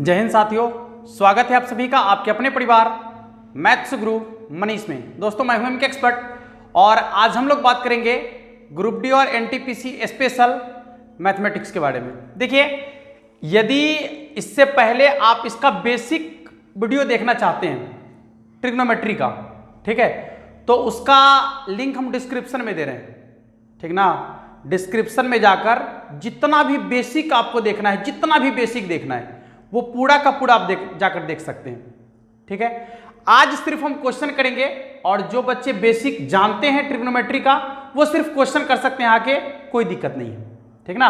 जय हिंद साथियों, स्वागत है आप सभी का आपके अपने परिवार मैथ्स गुरु मनीष में। दोस्तों मैं हूं इनके एक्सपर्ट और आज हम लोग बात करेंगे ग्रुप डी और एनटीपीसी स्पेशल मैथमेटिक्स के बारे में। देखिए, यदि इससे पहले आप इसका बेसिक वीडियो देखना चाहते हैं ट्रिग्नोमेट्री का, ठीक है, तो उसका लिंक हम डिस्क्रिप्शन में दे रहे हैं, ठीक ना। डिस्क्रिप्शन में जाकर जितना भी बेसिक आपको देखना है, जितना भी बेसिक देखना है वो पूरा का पूरा आप जाकर देख सकते हैं, ठीक है। आज सिर्फ हम क्वेश्चन करेंगे और जो बच्चे बेसिक जानते हैं ट्रिग्नोमेट्री का वो सिर्फ क्वेश्चन कर सकते हैं आके, कोई दिक्कत नहीं है, ठीक ना।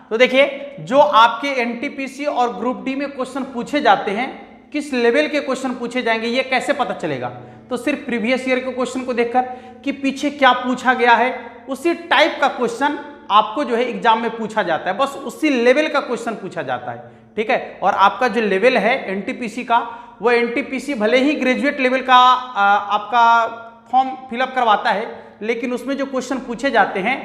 तो देखिए, जो आपके एनटीपीसी और ग्रुप डी में क्वेश्चन पूछे जाते हैं, किस लेवल के क्वेश्चन पूछे जाएंगे ये कैसे पता चलेगा? तो सिर्फ प्रीवियस ईयर के क्वेश्चन को देखकर कि पीछे क्या पूछा गया है उसी टाइप का क्वेश्चन आपको जो है एग्जाम में पूछा जाता है, बस उसी लेवल का क्वेश्चन पूछा जाता है, ठीक है। और आपका जो लेवल है एनटीपीसी का, वो एनटीपीसी भले ही ग्रेजुएट लेवल का आपका फॉर्म फिलअप करवाता है, लेकिन उसमें जो क्वेश्चन पूछे जाते हैं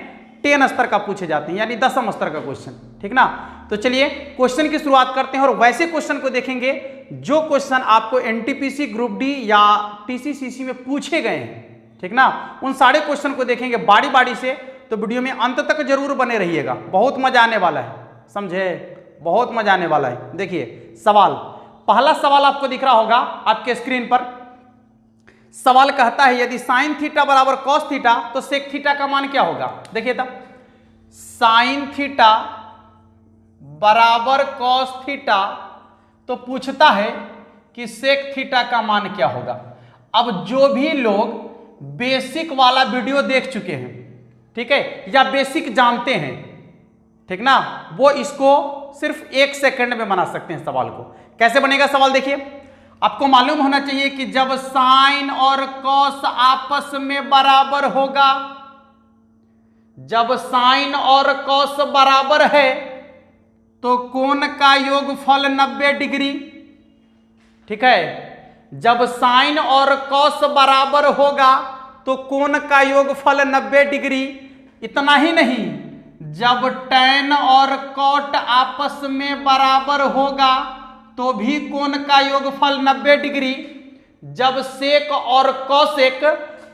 10 स्तर का पूछे जाते हैं, यानी 10वीं स्तर का क्वेश्चन, ठीक ना। तो चलिए क्वेश्चन की शुरुआत करते हैं और वैसे क्वेश्चन को देखेंगे जो क्वेश्चन आपको एनटीपीसी, ग्रुप डी या टीसीसीसी में पूछे गए हैं, ठीक ना। उन सारे क्वेश्चन को देखेंगे बारी बारी से, तो वीडियो में अंत तक जरूर बने रहिएगा, बहुत मजा आने वाला है, समझे, बहुत मजा आने वाला है। देखिए सवाल, पहला सवाल आपको दिख रहा होगा आपके स्क्रीन पर। सवाल कहता है यदि साइन थीटा बराबर कॉस थीटा तो सेक थीटा का मान क्या होगा? देखिए तब, साइन थीटा बराबर कॉस थीटा तो पूछता है कि सेक थीटा का मान क्या होगा। अब जो भी लोग बेसिक वाला वीडियो देख चुके हैं, ठीक है, या बेसिक जानते हैं, ठीक ना, वो इसको सिर्फ 1 सेकंड में बना सकते हैं सवाल को। कैसे बनेगा सवाल? देखिए, आपको मालूम होना चाहिए कि जब साइन और कॉस आपस में बराबर होगा, जब साइन और कॉस बराबर है तो कोण का योगफल 90 डिग्री, ठीक है। जब साइन और कॉस बराबर होगा तो कोण का योगफल 90 डिग्री। इतना ही नहीं, जब टैन और कॉट आपस में बराबर होगा तो भी कोण का योगफल 90 डिग्री। जब सेक और कॉसेक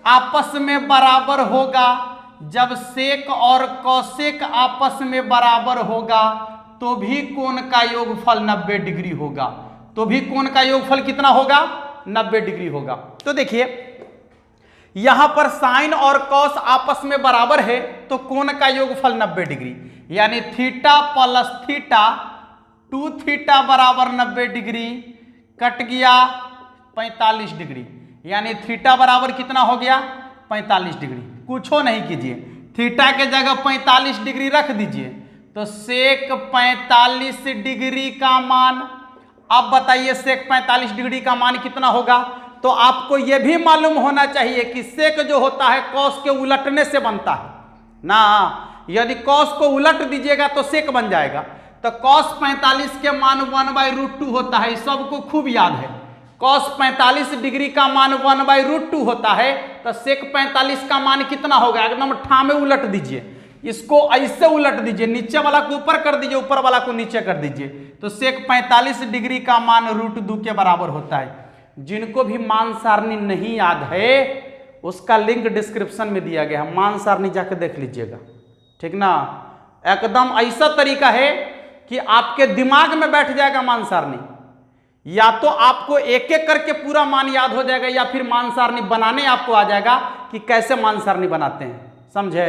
आपस में बराबर होगा, जब सेक और कॉसेक आपस में बराबर होगा तो भी कोण का योगफल 90 डिग्री होगा। तो भी कोण का योगफल कितना होगा? 90 डिग्री होगा। तो देखिए, यहां पर साइन और कॉस आपस में बराबर है तो कोण का योगफल 90 डिग्री, यानी थीटा प्लस थीटा 2 थीटा बराबर 90 डिग्री, कट गया 45 डिग्री, यानी थीटा बराबर कितना हो गया? 45 डिग्री। कुछ नहीं कीजिए, थीटा के जगह 45 डिग्री रख दीजिए, तो सेक 45 डिग्री का मान, अब बताइए सेक 45 डिग्री का मान कितना होगा? तो आपको यह भी मालूम होना चाहिए कि सेक जो होता है कॉस के उलटने से बनता है ना। यदि कॉस को उलट दीजिएगा तो सेक बन जाएगा। तो कॉस 45 के मान 1/√2 होता है, सबको खूब याद है। कॉस 45 डिग्री का मान 1/√2 होता है, तो सेक 45 का मान कितना होगा? एकदम ठामे उलट दीजिए, इसको ऐसे उलट दीजिए, नीचे वाला को ऊपर कर दीजिए, ऊपर वाला को नीचे कर दीजिए, तो सेक 45 डिग्री का मान √2 के बराबर होता है। जिनको भी मान सारणी नहीं याद है उसका लिंक डिस्क्रिप्शन में दिया गया है, मान सारणी जाकर देख लीजिएगा, ठीक ना। एकदम ऐसा तरीका है कि आपके दिमाग में बैठ जाएगा मान सारणी, या तो आपको एक एक करके पूरा मान याद हो जाएगा या फिर मान सारणी बनाने आपको आ जाएगा कि कैसे मान सारणी बनाते हैं, समझे।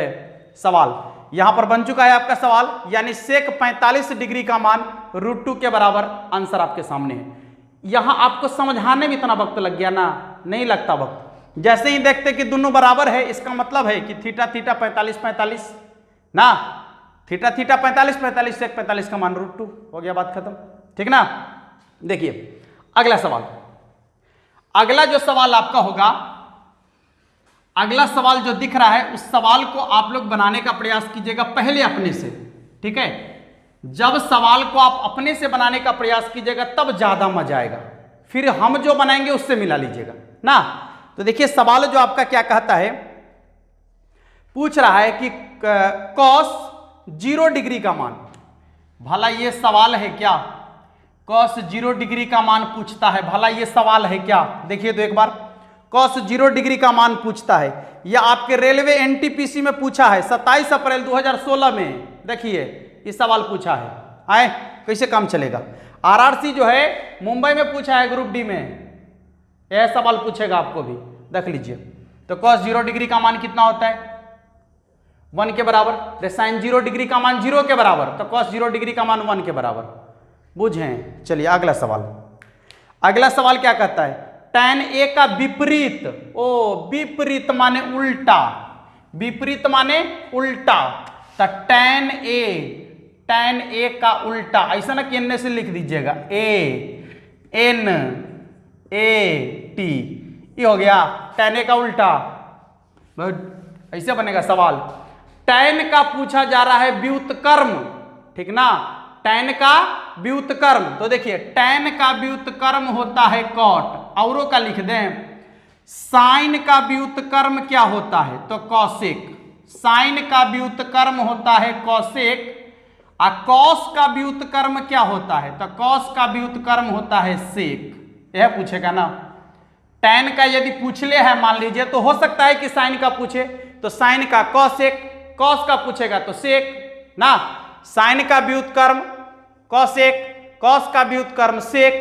सवाल यहां पर बन चुका है आपका सवाल, यानी सेक 45 डिग्री का मान √2 के बराबर, आंसर आपके सामने है। यहां आपको समझाने में इतना वक्त लग गया ना? नहीं लगता वक्त। जैसे ही देखते कि दोनों बराबर है, इसका मतलब है कि थीटा थीटा 45 45 ना, थीटा थीटा 45 45, सेक 45 का मान √2 हो गया, बात खत्म, ठीक ना। देखिए अगला सवाल, अगला जो सवाल आपका होगा, अगला सवाल जो दिख रहा है उस सवाल को आप लोग बनाने का प्रयास कीजिएगा पहले अपने से, ठीक है। जब सवाल को आप अपने से बनाने का प्रयास कीजिएगा तब ज्यादा मजा आएगा, फिर हम जो बनाएंगे उससे मिला लीजिएगा ना। तो देखिए सवाल जो आपका क्या कहता है, पूछ रहा है कि कॉस 0 डिग्री का मान, भला ये सवाल है क्या? cos 0 डिग्री का मान पूछता है, भला ये सवाल है क्या? देखिए तो एक बार, cos 0 डिग्री का मान पूछता है। यह आपके रेलवे एनटीपीसी में पूछा है 27 अप्रैल 2016 में। देखिए ये सवाल पूछा है, आए कैसे काम चलेगा। आरआरसी जो है मुंबई में पूछा है ग्रुप डी में, यह सवाल पूछेगा आपको भी, देख लीजिए। तो cos 0 डिग्री का मान कितना होता है? 1 के बराबर। sin 0 डिग्री का मान 0 के बराबर, तो cos 0 डिग्री का मान 1 के बराबर। बुझें? चलिए अगला सवाल। अगला सवाल क्या कहता है? tan a का विपरीत, ओ विपरीत माने उल्टा, विपरीत माने उल्टा, तो tan a का उल्टा, ऐसा ना कि n से लिख दीजिएगा, n a t, ये हो गया tan a का उल्टा। ऐसे बनेगा सवाल। tan का पूछा जा रहा है व्युत्क्रम, ठीक ना, tan का व्युत्क्रम। तो देखिए tan का व्युत्क्रम होता है cot, औरों का लिख दें। sin का व्युत्क्रम क्या होता है? तो cosec। sin का व्युत्क्रम होता है cosec, और cos का व्युत्क्रम क्या होता है? तो cos का व्युत्क्रम होता है sec। यह पूछेगा ना। tan का यदि पूछ ले है मान लीजिए, तो हो सकता है कि sin का पूछे, तो sin का cosec, cos का पूछेगा तो sec ना। sin का व्युत्क्रम cosec, cos का व्युत्क्रम sec,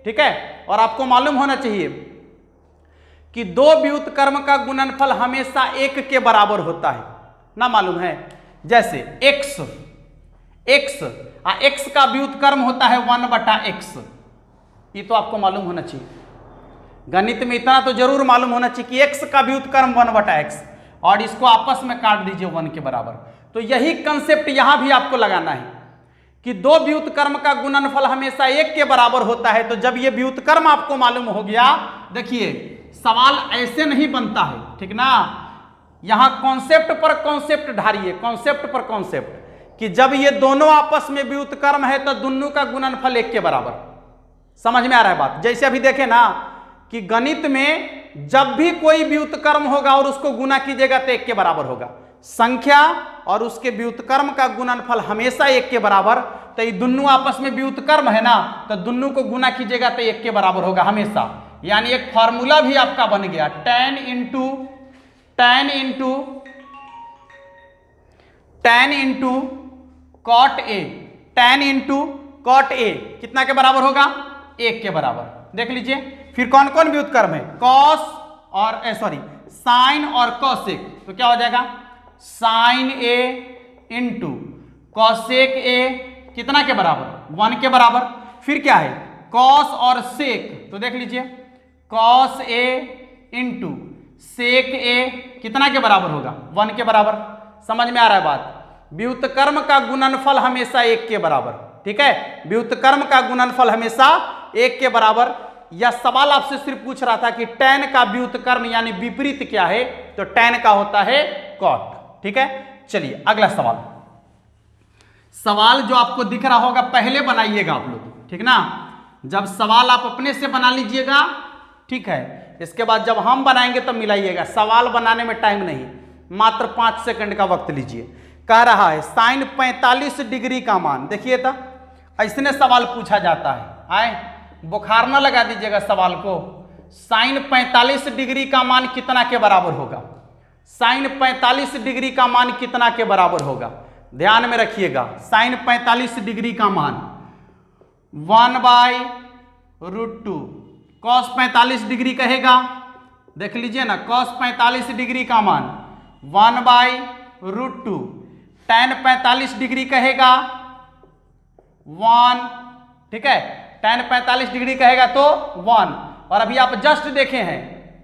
ठीक है। और आपको मालूम होना चाहिए कि दो व्युत्क्रम का गुणनफल हमेशा 1 के बराबर होता है ना, मालूम है? जैसे x का व्युत्क्रम होता है 1/x, ये तो आपको मालूम होना चाहिए। गणित में इतना तो जरूर मालूम होना चाहिए कि x का व्युत्क्रम 1/x, और इसको आपस में काट दीजिए 1 के बराबर। तो यही कंसेप्ट यहां भी आपको लगाना है कि दो व्युत्क्रम का गुणनफल हमेशा 1 के बराबर होता है। तो जब ये व्युत्क्रम आपको मालूम हो गया, देखिए सवाल ऐसे नहीं बनता है, ठीक ना। यहां कॉन्सेप्ट पर कॉन्सेप्ट ढारिए, कॉन्सेप्ट पर कॉन्सेप्ट, कि जब ये दोनों आपस में व्युत्क्रम है तो दोनों का गुणनफल 1 के बराबर। समझ में आ रहा है बात? जैसे अभी देखे ना कि गणित में जब भी कोई व्युत्क्रम होगा और उसको गुना कीजिएगा तो 1 के बराबर होगा। संख्या और उसके व्युत्क्रम का गुणनफल हमेशा 1 के बराबर, तो ये दोनों आपस में व्युत्क्रम है ना, तो दोनों को गुना कीजिएगा तो 1 के बराबर होगा हमेशा। यानी एक फॉर्मूला भी आपका बन गया, tan into cot a, tan into cot a कितना के बराबर होगा? 1 के बराबर। देख लीजिए फिर कौन कौन व्युत्क्रम है, cos और sin और cosec, तो क्या हो जाएगा? sin a into cosec a कितना के बराबर? 1 के बराबर। फिर क्या है? cos और sec, तो देख लीजिए cos a into sec a कितना के बराबर होगा? 1 के बराबर। समझ में आ रहा है बात? व्युत्क्रम का गुणनफल हमेशा 1 के बराबर, ठीक है। व्युत्क्रम का गुणनफल हमेशा 1 के बराबर। यह सवाल आपसे सिर्फ पूछ रहा था कि tan का व्युत्क्रम यानी विपरीत क्या है, तो tan का होता है cot, ठीक है। चलिए अगला सवाल। सवाल जो आपको दिख रहा होगा पहले बनाइएगा आप लोग, ठीक ना। जब सवाल आप अपने से बना लीजिएगा, ठीक है, इसके बाद जब हम बनाएंगे तब मिलाइएगा। सवाल बनाने में टाइम नहीं, मात्र 5 सेकंड का वक्त लीजिए। कह रहा है sin 45 डिग्री का मान, देखिए तो ऐसने सवाल पूछा जाता है। आए बुखार ना लगा दीजिएगा सवाल को। sin 45 डिग्री का मान कितना के बराबर होगा? sin 45 डिग्री का मान कितना के बराबर होगा? ध्यान में रखिएगा, sin 45 डिग्री का मान 1/√2। cos 45 डिग्री कहेगा, देख लीजिए ना, cos 45 डिग्री का मान 1/√2। tan 45 डिग्री कहेगा 1, ठीक है, tan 45 डिग्री कहेगा तो 1। और अभी आप जस्ट देखे हैं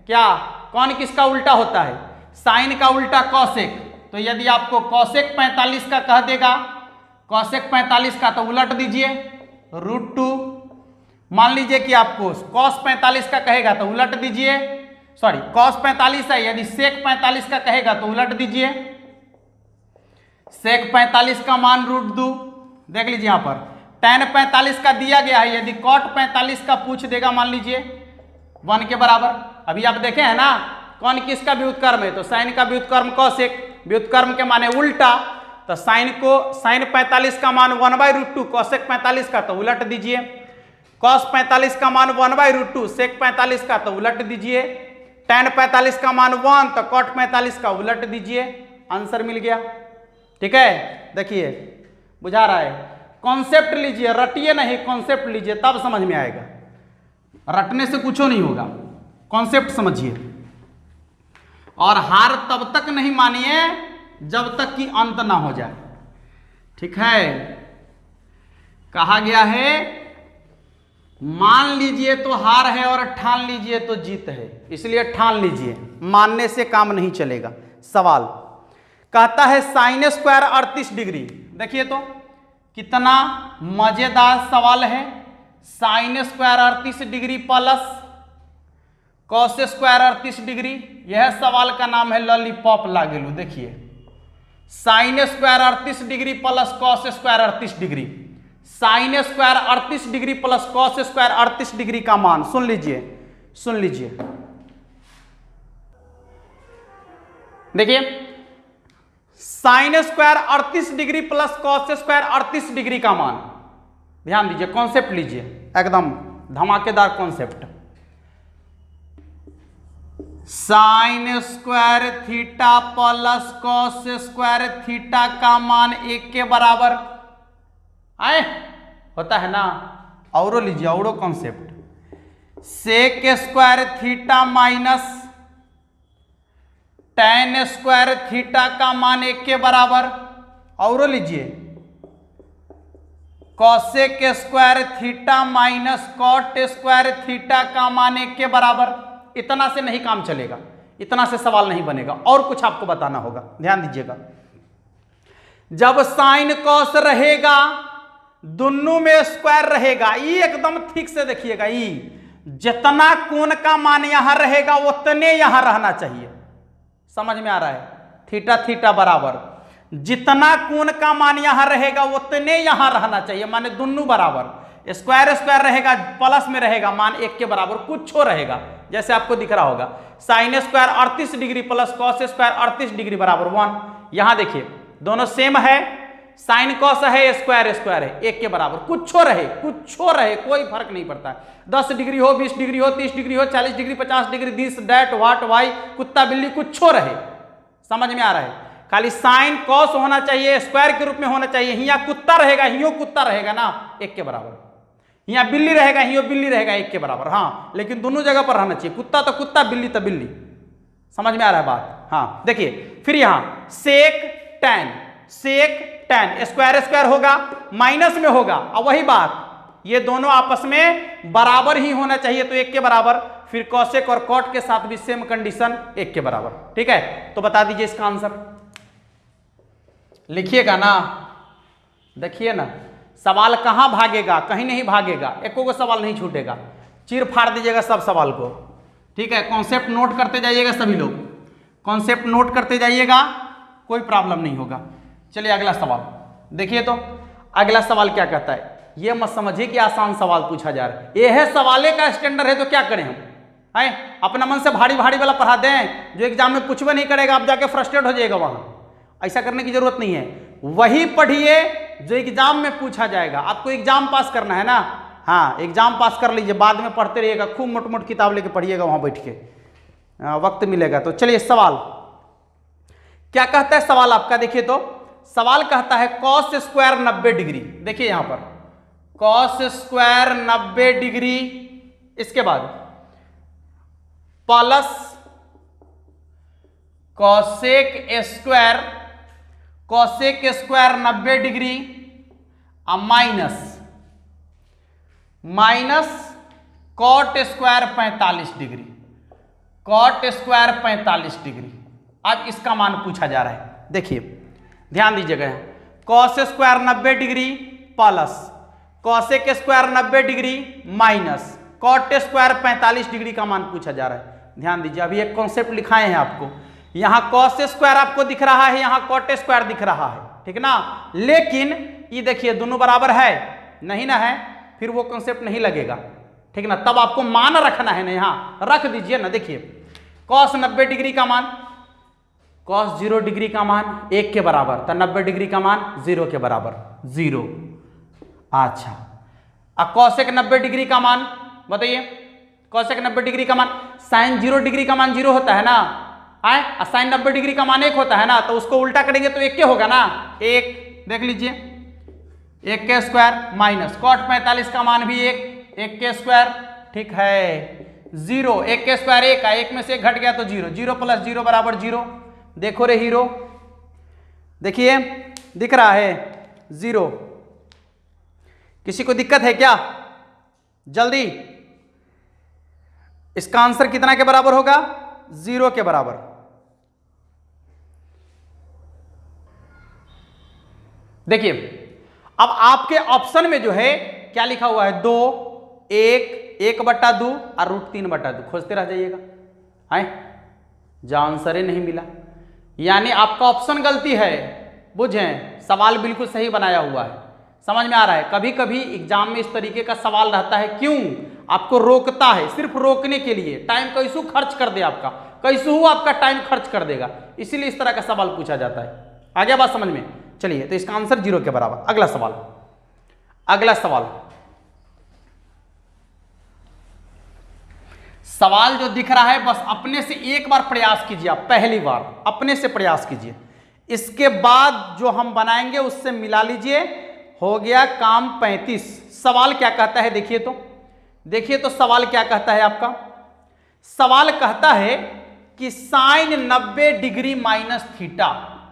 क्या, कौन किसका उल्टा होता है? साइन का उल्टा cosec। तो यदि आपको cosec 45 का कह देगा, cosec 45 का, तो उलट दीजिए √2। मान लीजिए कि आपको cos 45 का कहेगा तो उलट दीजिए, cos 45 है, यदि sec 45 का कहेगा तो उलट दीजिए, sec 45 का मान √2। देख लीजिए यहां पर tan 45 का दिया गया है, यदि cot 45 का पूछ देगा मान लीजिए 1 के बराबर। अभी आप देखे हैं ना कौन किसका व्युत्क्रम है, तो sin का व्युत्क्रम cosec, व्युत्क्रम के माने उल्टा, तो sin 45 का मान 1/√2, cosec 45 का तो उलट दीजिए। कॉस 45 का मान 1/√2, सेक 45 का तो उलट दीजिए, tan 45 का मान 1 तो cot 45 का उलट दीजिए, आंसर मिल गया। ठीक है, देखिए बुझा रहा है। कॉन्सेप्ट लीजिए, रटिए नहीं, कॉन्सेप्ट लीजिए तब समझ में आएगा, रटने से कुछ नहीं होगा, कॉन्सेप्ट समझिए। और हार तब तक नहीं मानिए जब तक कि अंत ना हो जाए। ठीक है, कहा गया है मान लीजिए तो हार है और ठान लीजिए तो जीत है, इसलिए ठान लीजिए, मानने से काम नहीं चलेगा। सवाल कहता है साइन स्क्वायर 38 डिग्री। देखिए तो कितना मजेदार सवाल है। Sine square 38 degree plus cos square 38 degree, यह सवाल का नाम है लॉलीपॉप लागेलू। देखिए sine square 38 degree plus cos square 38 degree, sine square 38 degree plus cos square 38 degree का मान सुन लीजिए, सुन लीजिए। देखिए sine square 38 degree plus cos square 38 degree का मान, ध्यान दीजिए, कॉन्सेप्ट लीजिए, एकदम धमाकेदार concept. Sine square theta plus cos square theta का मान 1 के बराबर आए होता है ना। औरो लीजिए, औरो concept, sec square theta minus tan square theta का मान 1 के बराबर। औरो लीजिए, cosec square theta minus cot square theta का मान 1 के बराबर। इतना से नहीं काम चलेगा, इतना से सवाल नहीं बनेगा, और कुछ आपको बताना होगा, ध्यान दीजिएगा। जब साइन कॉस रहेगा दोनों में स्क्वायर रहेगा, ई एकदम ठीक से देखिएगा, ई जितना कोण का मान यहां रहेगा उतने यहां रहना चाहिए, समझ में आ रहा है। थीटा थीटा बराबर जितना कोण का मान यहां रहेगा उतने यहां रहना चाहिए, माने दोनों बराबर। स्क्वायर स्क्वायर रहेगा प्लस में रहेगा, मान 1 के बराबर कुछ हो रहेगा, जैसे आपको दिख रहा होगा sine square 38 degree plus cos square 38 degree बराबर 1। यहां देखिए दोनों सेम है, साइन कॉस है, स्क्वायर स्क्वायर है, 1 के बराबर कुछ हो रहे, कुछ हो रहे, कोई फर्क नहीं पड़ता। 10 डिग्री हो, 20 डिग्री हो, 30 डिग्री हो, 40 degree, 50 degree, this that what why, कुत्ता बिल्ली, कुछ हो रहे, समझ में आ रहा है। खाली साइन कॉस होना चाहिए, स्क्वायर के रूप में होना चाहिए। यहाँ कुत्ता रहेगा, हियो कुत्ता रहेगा ना 1 के बराबर, यहाँ बिल्ली रहेगा, हियो बिल्ली रहेगा 1 के बराबर। हाँ, लेकिन दोनों जगह पर रहना चाहिए, कुत्ता तो कुत्ता, बिल्ली तो बिल्ली, समझ में आ रहा है बात। हाँ देखिए, फिर यहाँ सेक टैन, सेक टैन स्क्वायर स्क्वायर होगा, माइनस में होगा, और वही बात ये दोनों आपस में बराबर ही होना चाहिए, तो 1 के बराबर। फिर कॉसेक और कॉट के साथ भी सेम कंडीशन, 1 के बराबर। ठीक है, तो बता दीजिए इसका आंसर, लिखिएगा ना। देखिए ना, सवाल कहां भागेगा, कहीं नहीं भागेगा, एको को सवाल नहीं छूटेगा, चीर फाड़ दीजिएगा सब सवाल को। ठीक है, कॉन्सेप्ट नोट करते जाइएगा सभी लोग, कॉन्सेप्ट नोट करते जाइएगा, कोई प्रॉब्लम नहीं होगा। चलिए अगला सवाल देखिए, तो अगला सवाल क्या कहता है, ये मत समझिए कि आसान सवाल पूछा जा रहा है, ये है सवाले का स्टैंडर्ड है, तो क्या करें हम, है अपना मन से भारी भारी वाला पढ़ा दें जो एग्जाम में पूछवे नहीं करेगा, आप जाके फ्रस्ट्रेट हो जाएगा वहां। ऐसा करने की जरूरत नहीं है, वही पढ़िए जो एग्जाम में पूछा जाएगा। आपको एग्जाम पास करना है ना, हाँ एग्जाम पास कर लीजिए, बाद में पढ़ते रहिएगा, खूब मोट मोट किताब लेके पढ़िएगा वहां बैठ के, वक्त मिलेगा। तो चलिए सवाल क्या कहता है, सवाल आपका देखिए, तो सवाल कहता है कॉस स्क्वायर 90 डिग्री। देखिए यहां पर कॉस स्क्वायर 90 डिग्री, इसके बाद plus cosec square, cosec square 90 degree, minus minus cot square 45 degree, cot square 45 degree. अब इसका मान पूछा जा रहा है, देखिए ध्यान दीजिएगा, cos square 90 degree plus cosec square 90 degree minus cot square 45 degree का मान पूछा जा रहा है। ध्यान दीजिए, अभी एक कॉन्सेप्ट लिखाए हैं आपको, यहां कॉस स्क्वायर आपको दिख रहा है, यहां कॉट स्क्वायर दिख रहा है, ठीक ना, लेकिन ये देखिए दोनों बराबर है नहीं ना है, फिर वो कॉन्सेप्ट नहीं लगेगा, ठीक ना। तब आपको मान रखना है ना, यहां रख दीजिए ना। देखिए कॉस 90 डिग्री का मान, कॉस 0 डिग्री का मान 1 के बराबर, तो 90 डिग्री का मान 0 के बराबर, 0। अच्छा अब कॉसेक 90 डिग्री का मान बताइए, कॉसेक 90 डिग्री का मान, साइन 0 डिग्री का मान 0 होता है ना, आए, साइन 90 डिग्री का मान 1 होता है ना, तो उसको उल्टा करेंगे तो 1 क्या होगा ना, 1, देख लीजिए 1 के स्क्वायर माइनस कॉट 45 का मान भी 1 के स्क्वायर, ठीक है 0, 1 के स्क्वायर 1 का, 1 में से 1 घट गया तो 0, 0 प्लस 0 बराबर 0, देखो रे हीरो, देखिए दिख रहा है 0, किसी को दिक्कत है क्या, जल्दी, इसका आंसर कितना के बराबर होगा, 0 के बराबर। देखिए अब आपके ऑप्शन में जो है क्या लिखा हुआ है, 2, 1/2 और √3/2, खोजते रह जाइएगा, है जहां आंसर ही नहीं मिला, यानी आपका ऑप्शन गलती है, बुझें, सवाल बिल्कुल सही बनाया हुआ है, समझ में आ रहा है। कभी कभी एग्जाम में इस तरीके का सवाल रहता है, क्यों, आपको रोकता है, सिर्फ रोकने के लिए, टाइम कैसू खर्च कर दे आपका, कैसू आपका टाइम खर्च कर देगा, इसीलिए इस तरह का सवाल पूछा जाता है। आ गया बात समझ में, चलिए तो इसका आंसर 0 के बराबर। अगला सवाल, अगला सवाल, सवाल जो दिख रहा है बस अपने से एक बार प्रयास कीजिए, आप पहली बार अपने से प्रयास कीजिए, इसके बाद जो हम बनाएंगे उससे मिला लीजिए, हो गया काम 35। सवाल क्या कहता है देखिए तो, देखिए तो सवाल क्या कहता है आपका, सवाल कहता है कि साइन 90 डिग्री माइनस थीटा,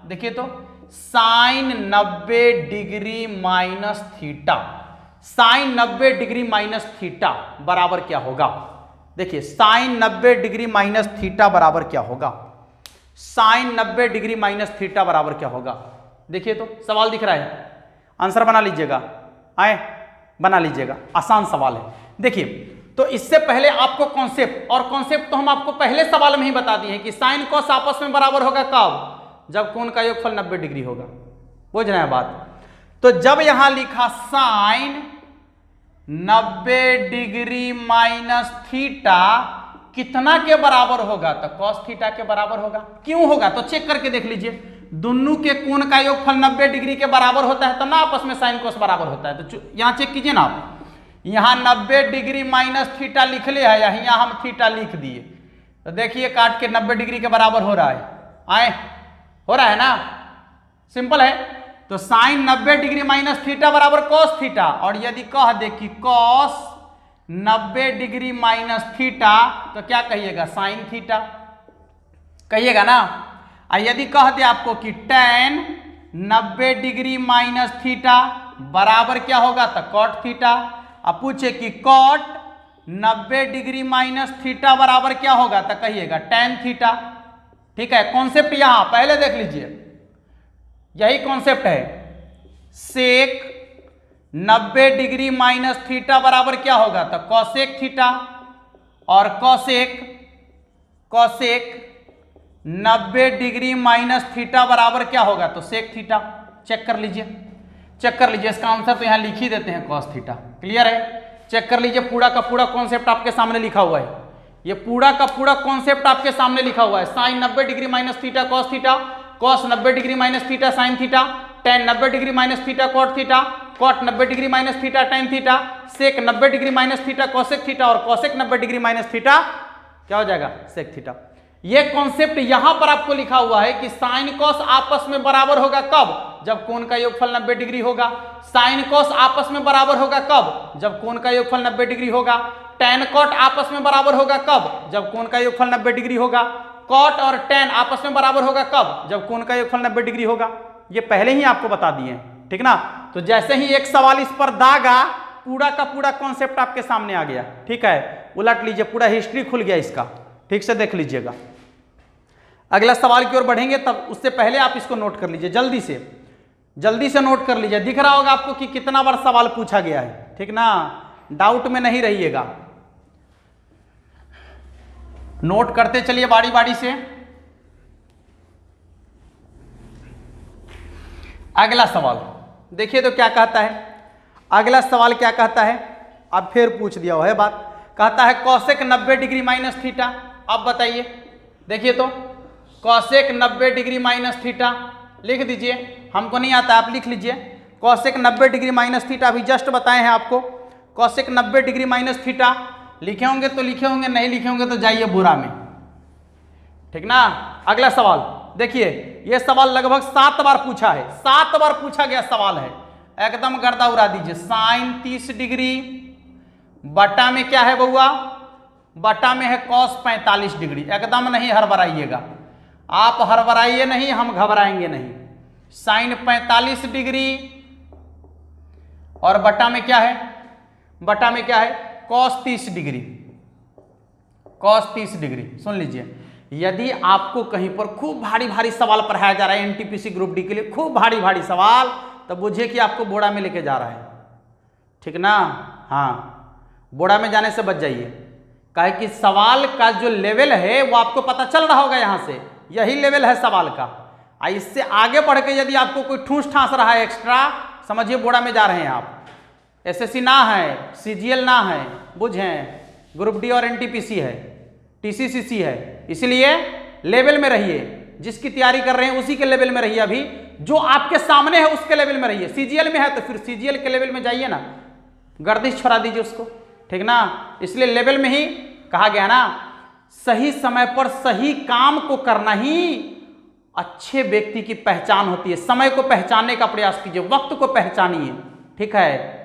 देखिए तो sine 90 degree minus theta, sine 90 degree minus theta बराबर क्या होगा, देखिए साइन 90 डिग्री माइनस थीटा बराबर क्या होगा, साइन 90 डिग्री माइनस थीटा बराबर क्या होगा, देखिए तो सवाल दिख रहा है, आंसर बना लीजिएगा, आए बना लीजिएगा, आसान सवाल है। देखिए तो इससे पहले आपको कॉन्सेप्ट, और कॉन्सेप्ट तो हम आपको पहले सवाल में ही बता दिए हैं कि साइन कॉस आपस में बराबर होगा कब, जब कोण का योगफल 90 डिग्री होगा, बुझ रहे हैं बात। तो जब यहां लिखा साइन 90 डिग्री माइनस थीटा कितना के बराबर होगा, तो कॉस थीटा के बराबर होगा, क्यों होगा तो चेक करके देख लीजिए, दोनों के कोण का योगफल 90 डिग्री के बराबर होता है तो ना आपस में साइन कॉस बराबर होता है, तो यहां चेक कीजिए ना आप, यहां 90 डिग्री माइनस थीटा लिख लिया है, यहां हम थीटा लिख दिए, तो देखिए काट के 90 डिग्री के बराबर हो रहा है, आए हो रहा है ना, सिंपल है। तो साइन 90 डिग्री माइनस थीटा बराबर कॉस थीटा, और यदि कह दे कि कॉस 90 डिग्री माइनस थीटा तो क्या कहिएगा, साइन थीटा कहिएगा ना, और यदि कह दे आपको कि tan 90 डिग्री माइनस थीटा बराबर क्या होगा, तो कॉट थीटा, अब पूछे कि कॉट 90 डिग्री माइनस थीटा बराबर क्या होगा, तो कहिएगा tan थीटा, ठीक है। कॉन्सेप्ट यहां पहले देख लीजिए, यही कॉन्सेप्ट है, सेक 90 डिग्री माइनस थीटा बराबर क्या होगा, तो कॉसेक थीटा, और कॉसेक 90 डिग्री माइनस थीटा बराबर क्या होगा, तो सेक थीटा। चेक कर लीजिए, चेक कर लीजिए, इसका आंसर तो यहां लिख ही देते हैं कॉस थीटा, क्लियर है। चेक कर लीजिए, पूरा का पूरा कॉन्सेप्ट आपके सामने लिखा हुआ है, ये पूरा का पूरा कॉन्सेप्ट आपके सामने लिखा हुआ है, sine 90 degree minus theta cos theta, cos 90 degree minus theta sine theta, tan 90 degree minus theta cot theta, cot 90 degree minus theta tan theta, sec 90 degree minus theta cosec theta, और cosec 90 degree minus theta क्या हो जाएगा, sec theta. ये concept यहां पर आपको लिखा हुआ है कि साइन कॉस आपस में बराबर होगा कब, जब कोण का योगफल 90 डिग्री होगा, साइन कॉस आपस में बराबर होगा कब, जब कोण का योगफल 90 डिग्री होगा, tan कॉट आपस में बराबर होगा कब, जब कोण का योगफल 90 डिग्री होगा, कॉट और tan आपस में बराबर होगा कब, जब कोण का योगफल 90 डिग्री होगा। ये पहले ही आपको बता दिए हैं, ठीक ना। तो जैसे ही एक सवाल इस पर दागा, पूरा का पूरा कॉन्सेप्ट आपके सामने आ गया, ठीक है। उलट लीजिए, पूरा हिस्ट्री खुल गया इसका, ठीक से देख लीजिएगा। अगला सवाल की ओर बढ़ेंगे, तब उससे पहले आप इसको नोट कर लीजिए, जल्दी से नोट कर लीजिए। दिख रहा होगा आपको कि कितना बार सवाल पूछा गया है, ठीक ना, डाउट में नहीं रहिएगा, नोट करते चलिए बारी बारी से। अगला सवाल देखिए तो क्या कहता है, अगला सवाल क्या कहता है, अब फिर पूछ दिया है बात, कहता है कॉसेक 90 डिग्री माइनस थीटा। अब बताइए, देखिए तो कॉसेक 90 डिग्री माइनस थीटा लिख दीजिए, हमको नहीं आता आप लिख लीजिए। कॉसेक 90 डिग्री माइनस थीटा अभी जस्ट बताए हैं आपको, कॉसेक 90 डिग्री माइनस थीटा। लिखे होंगे तो लिखे होंगे, नहीं लिखे होंगे तो जाइए बुरा में, ठीक ना। अगला सवाल देखिए, यह सवाल लगभग 7 बार पूछा है, 7 बार पूछा गया सवाल है, एकदम गर्दा उड़ा दीजिए। साइन 30 डिग्री बटा में क्या है बउआ, बटा में है कॉस 45 डिग्री। एकदम नहीं हड़बड़ाइएगा, आप हड़बड़ाइए नहीं, हम घबराएंगे नहीं। साइन 45 डिग्री और बटा में क्या है, बटा में क्या है कॉस 30 डिग्री, कॉस 30 डिग्री। सुन लीजिए, यदि आपको कहीं पर खूब भारी भारी सवाल पढ़ाया जा रहा है एनटीपीसी ग्रुप डी के लिए, खूब भारी भारी सवाल, तो बुझिए कि आपको बोड़ा में लेके जा रहा है, ठीक ना। हाँ, बोड़ा में जाने से बच जाइए, काहे कि सवाल का जो लेवल है वो आपको पता चल रहा होगा, यहाँ से यही लेवल है सवाल का। इससे आगे बढ़ के यदि आपको कोई ठूस ठांस रहा है एक्स्ट्रा, समझिए बोड़ा में जा रहे हैं आप। एसएससी ना है, सीजीएल ना है, बुझें, ग्रुप डी और एनटीपीसी है, टीसीसीसी है, इसलिए लेवल में रहिए। जिसकी तैयारी कर रहे हैं उसी के लेवल में रहिए, अभी जो आपके सामने है उसके लेवल में रहिए। सीजीएल में है तो फिर सीजीएल के लेवल में जाइए ना, गर्दिश छोड़ा दीजिए उसको, ठीक ना। इसलिए लेवल में ही कहा गया ना, सही समय पर सही काम को करना ही अच्छे व्यक्ति की पहचान होती है। समय को पहचानने का प्रयास कीजिए, वक्त को पहचानिए, ठीक है,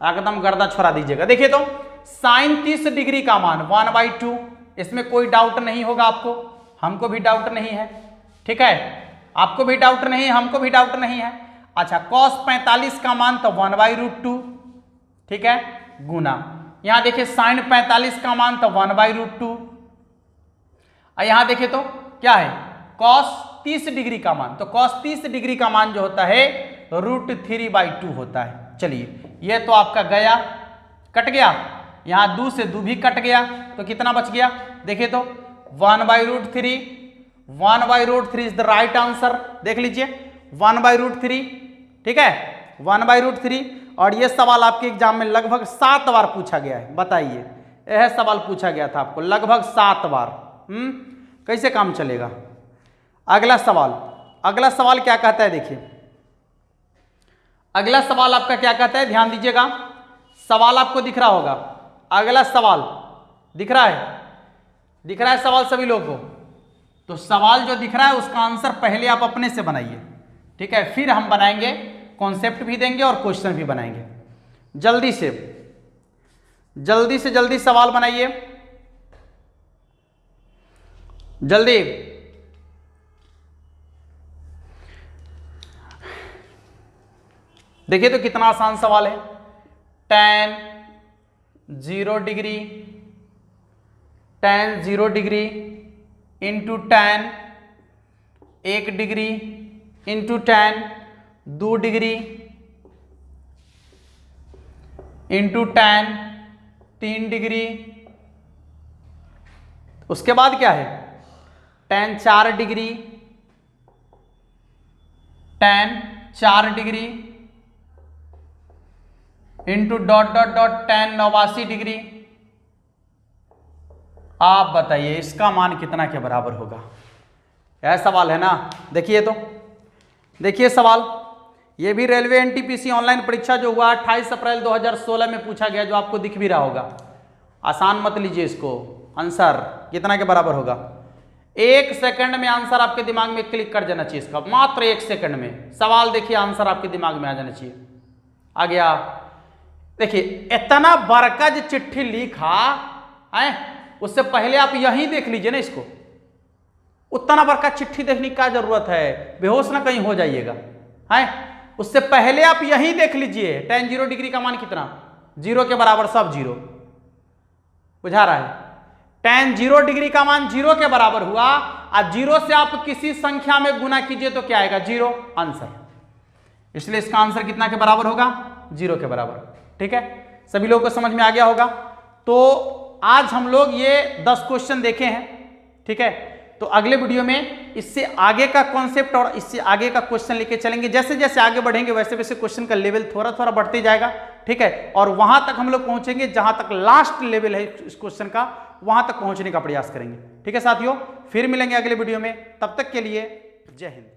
एकदम गर्दा छोड़ा दीजिएगा। देखिए तो साइन 30 डिग्री का मान 1/2, इसमें कोई डाउट नहीं होगा आपको, हमको भी डाउट नहीं है, ठीक है, आपको भी डाउट नहीं है, हमको भी डाउट नहीं है। अच्छा, कॉस 45 का मान तो 1/√2, ठीक है, गुना, यहां देखिए साइन 45 का मान तो 1/√2, और यहां देखिए तो क्या है कॉस 30 डिग्री का मान, तो कॉस 30 डिग्री का मान जो होता है √3/2 होता है। चलिए, ये तो आपका गया, कट गया, यहां 2 से 2 भी कट गया, तो कितना बच गया, देखिए तो 1/√3, 1/√3 इज द राइट आंसर। देख लीजिए 1/√3, ठीक है, 1/√3। और ये सवाल आपके एग्जाम में लगभग 7 बार पूछा गया है, बताइए, यह सवाल पूछा गया था आपको लगभग 7 बार। कैसे काम चलेगा। अगला सवाल, अगला सवाल क्या कहता है, देखिए अगला सवाल आपका क्या कहता है, ध्यान दीजिएगा, सवाल आपको दिख रहा होगा, अगला सवाल दिख रहा है, दिख रहा है सवाल सभी लोगों को। तो सवाल जो दिख रहा है उसका आंसर पहले आप अपने से बनाइए, ठीक है, फिर हम बनाएंगे, कॉन्सेप्ट भी देंगे और क्वेश्चन भी बनाएंगे। जल्दी से जल्दी सवाल बनाइए, जल्दी। देखिए तो कितना आसान सवाल है। tan 0 degree, tan 0 degree into tan 1 degree into tan 2 degree into tan 3 degree, उसके बाद क्या है tan 4 degree, tan 4 degree into tan 89 degree. आप बताइए इसका मान कितना के बराबर होगा। यह सवाल है ना। देखिए तो, देखिए सवाल, ये भी रेलवे एनटीपीसी ऑनलाइन परीक्षा जो हुआ 28 अप्रैल 2016 में पूछा गया, जो आपको दिख भी रहा होगा। आसान मत लीजिए इसको, आंसर कितना के बराबर होगा। 1 सेकंड में आंसर आपके दिमाग में क्लिक कर जाना चाहिए इसका, मात्र 1 सेकंड में सवाल देखिए, आंसर आपके दिमाग में आ जाना चाहिए। आ गया। देखिए इतना बड़का जो चिट्ठी लिखा है, उससे पहले आप यही देख लीजिए ना इसको। उतना बड़का चिट्ठी देखने की क्या जरूरत है, बेहोश ना कहीं हो जाइएगा है। उससे पहले आप यही देख लीजिए tan 0 डिग्री का मान कितना, 0 के बराबर, सब 0, बुझा रहा है। tan 0 डिग्री का मान 0 के बराबर हुआ, और 0 से आप किसी संख्या में गुना कीजिए तो क्या आएगा, 0 आंसर। इसलिए इसका आंसर कितना के बराबर होगा, 0 के बराबर। ठीक है, सभी लोगों को समझ में आ गया होगा। तो आज हम लोग ये 10 क्वेश्चन देखे हैं, ठीक है। तो अगले वीडियो में इससे आगे का कॉन्सेप्ट और इससे आगे का क्वेश्चन लेके चलेंगे। जैसे जैसे आगे बढ़ेंगे वैसे वैसे क्वेश्चन का लेवल थोड़ा थोड़ा बढ़ते जाएगा, ठीक है। और वहां तक हम लोग पहुंचेंगे जहां तक लास्ट लेवल है इस क्वेश्चन का, वहां तक पहुंचने का प्रयास करेंगे। ठीक है साथियों, फिर मिलेंगे अगले वीडियो में, तब तक के लिए जय हिंद।